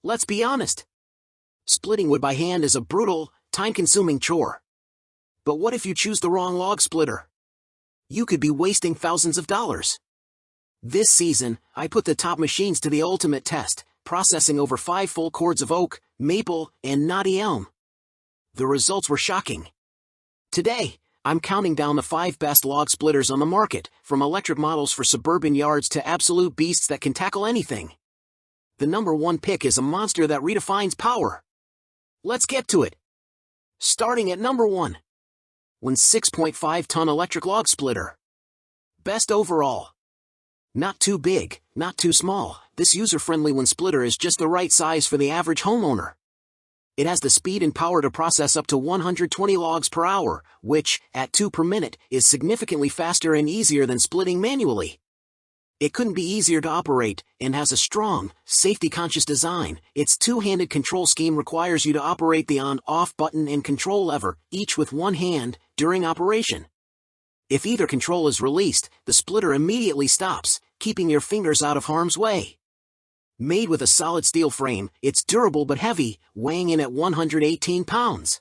Let's be honest. Splitting wood by hand is a brutal, time-consuming chore. But what if you choose the wrong log splitter? You could be wasting thousands of dollars. This season, I put the top machines to the ultimate test, processing over 5 full cords of oak, maple, and knotty elm. The results were shocking. Today, I'm counting down the 5 best log splitters on the market, from electric models for suburban yards to absolute beasts that can tackle anything. The number 1 pick is a monster that redefines power. Let's get to it. Starting at number 1. 6.5-ton electric log splitter. Best overall. Not too big, not too small, this user-friendly one splitter is just the right size for the average homeowner. It has the speed and power to process up to 120 logs per hour, which, at 2 per minute, is significantly faster and easier than splitting manually. It couldn't be easier to operate, and has a strong, safety-conscious design. Its two-handed control scheme requires you to operate the on-off button and control lever, each with one hand, during operation. If either control is released, the splitter immediately stops, keeping your fingers out of harm's way. Made with a solid steel frame, it's durable but heavy, weighing in at 118 pounds.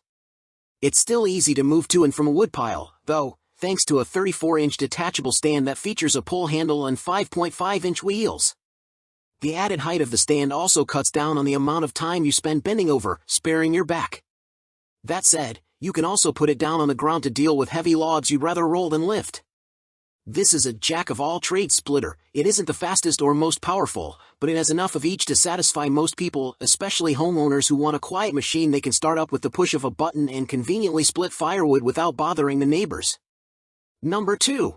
It's still easy to move to and from a woodpile, though, thanks to a 34-inch detachable stand that features a pull handle and 5.5-inch wheels. The added height of the stand also cuts down on the amount of time you spend bending over, sparing your back. That said, you can also put it down on the ground to deal with heavy logs you'd rather roll than lift. This is a jack-of-all-trades splitter. It isn't the fastest or most powerful, but it has enough of each to satisfy most people, especially homeowners who want a quiet machine they can start up with the push of a button and conveniently split firewood without bothering the neighbors. Number 2.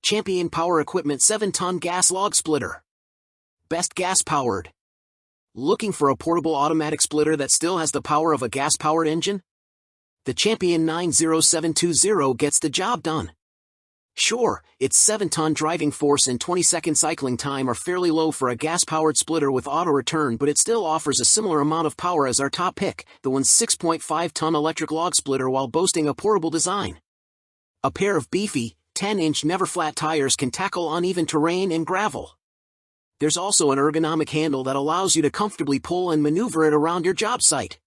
Champion Power Equipment 7-ton gas log splitter. Best gas-powered. Looking for a portable automatic splitter that still has the power of a gas-powered engine? The Champion 90720 gets the job done. Sure, its 7-ton driving force and 20-second cycling time are fairly low for a gas-powered splitter with auto-return, but it still offers a similar amount of power as our top pick, the 6.5-ton electric log splitter, while boasting a portable design. A pair of beefy, 10-inch never-flat tires can tackle uneven terrain and gravel. There's also an ergonomic handle that allows you to comfortably pull and maneuver it around your job site.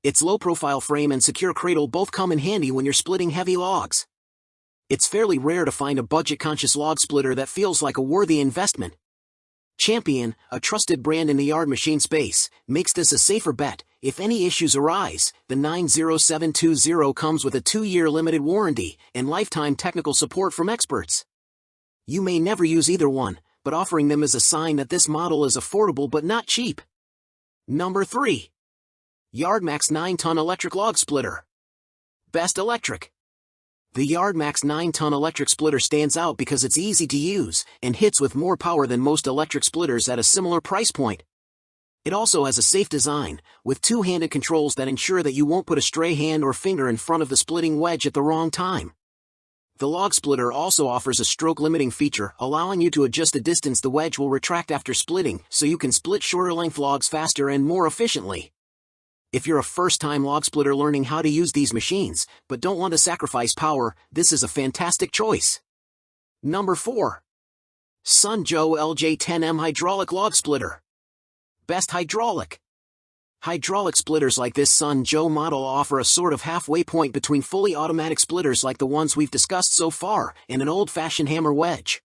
Its low-profile frame and secure cradle both come in handy when you're splitting heavy logs. It's fairly rare to find a budget-conscious log splitter that feels like a worthy investment. Champion, a trusted brand in the yard machine space, makes this a safer bet. If any issues arise, the 90720 comes with a 2-year limited warranty and lifetime technical support from experts. You may never use either one, but offering them is a sign that this model is affordable but not cheap. Number 3. Yardmax 9-ton electric log splitter. Best electric. The Yardmax 9-ton electric splitter stands out because it's easy to use and hits with more power than most electric splitters at a similar price point. It also has a safe design, with two-handed controls that ensure that you won't put a stray hand or finger in front of the splitting wedge at the wrong time. The log splitter also offers a stroke-limiting feature, allowing you to adjust the distance the wedge will retract after splitting, so you can split shorter-length logs faster and more efficiently. If you're a first-time log splitter learning how to use these machines, but don't want to sacrifice power, this is a fantastic choice. Number 4. Sun Joe LJ10M Hydraulic Log Splitter. Best hydraulic. Hydraulic splitters like this Sun Joe model offer a sort of halfway point between fully automatic splitters like the ones we've discussed so far, and an old-fashioned hammer wedge.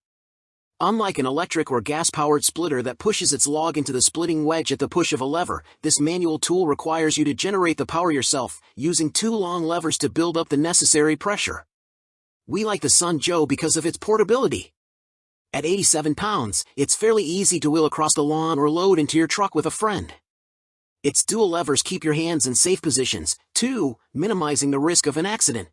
Unlike an electric or gas-powered splitter that pushes its log into the splitting wedge at the push of a lever, this manual tool requires you to generate the power yourself, using 2 long levers to build up the necessary pressure. We like the Sun Joe because of its portability. At 87 pounds, it's fairly easy to wheel across the lawn or load into your truck with a friend. Its dual levers keep your hands in safe positions, too, minimizing the risk of an accident.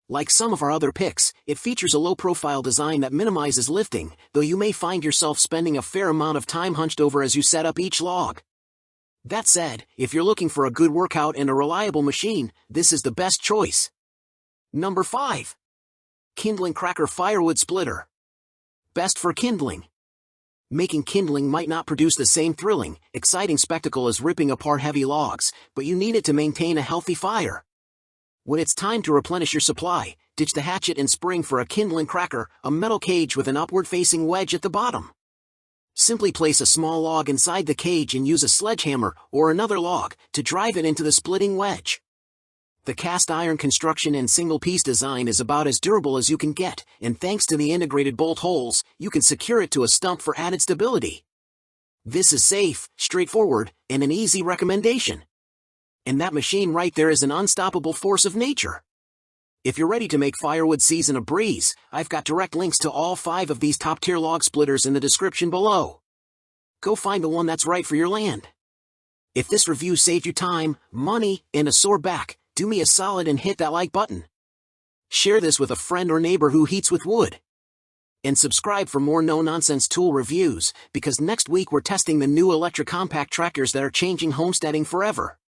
Like some of our other picks, it features a low-profile design that minimizes lifting, though you may find yourself spending a fair amount of time hunched over as you set up each log. That said, if you're looking for a good workout and a reliable machine, this is the best choice. Number 5. Kindling Cracker Firewood Splitter. Best for kindling. Making kindling might not produce the same thrilling, exciting spectacle as ripping apart heavy logs, but you need it to maintain a healthy fire. When it's time to replenish your supply, ditch the hatchet and spring for a kindling cracker, a metal cage with an upward-facing wedge at the bottom. Simply place a small log inside the cage and use a sledgehammer or another log to drive it into the splitting wedge. The cast iron construction and single-piece design is about as durable as you can get, and thanks to the integrated bolt holes, you can secure it to a stump for added stability. This is safe, straightforward, and an easy recommendation. And that machine right there is an unstoppable force of nature. If you're ready to make firewood season a breeze, I've got direct links to all 5 of these top-tier log splitters in the description below. Go find the one that's right for your land. If this review saved you time, money, and a sore back, do me a solid and hit that like button. Share this with a friend or neighbor who heats with wood. And subscribe for more no-nonsense tool reviews, because next week we're testing the new electric compact tractors that are changing homesteading forever.